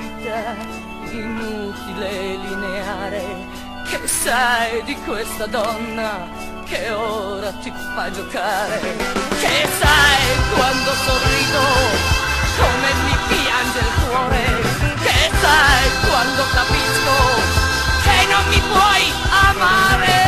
vita inutile e lineare. Che sai di questa donna che ora ti fa giocare? Che sai quando sorrido come mi piange il cuore? Che sai quando capisco che non mi puoi amare?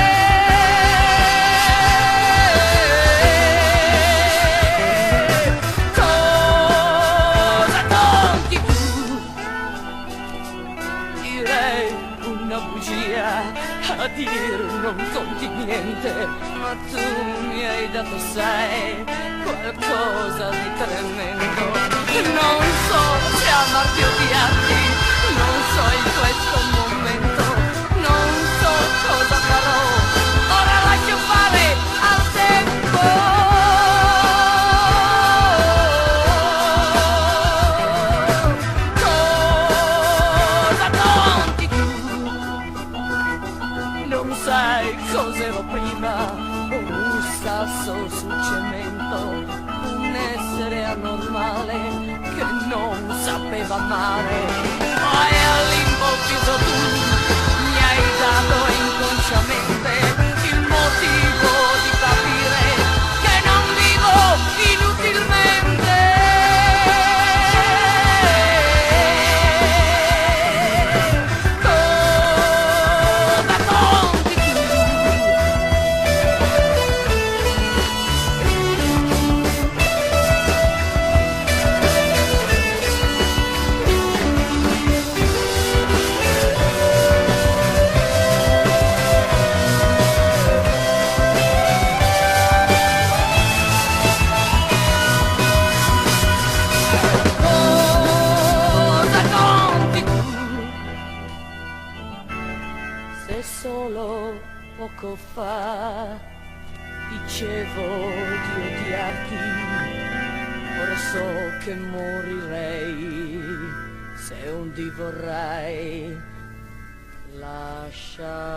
Una bugia, a dir non conti niente, ma tu mi hai dato, sai, qualcosa di tremendo. Non so se amarti o odiarti, non so in questo momento, non so cosa farò, ora lascio fare al tempo. Non sai cos'ero prima, un sasso sul cemento, un essere anormale che non sapeva amare. Poi all'improvviso tu mi hai dato inconsciamente il motivo di capire che non vivo inutilmente. Se solo poco fa dicevo di odiarti, ora so che morirei se un dì vorrai lasciarmi.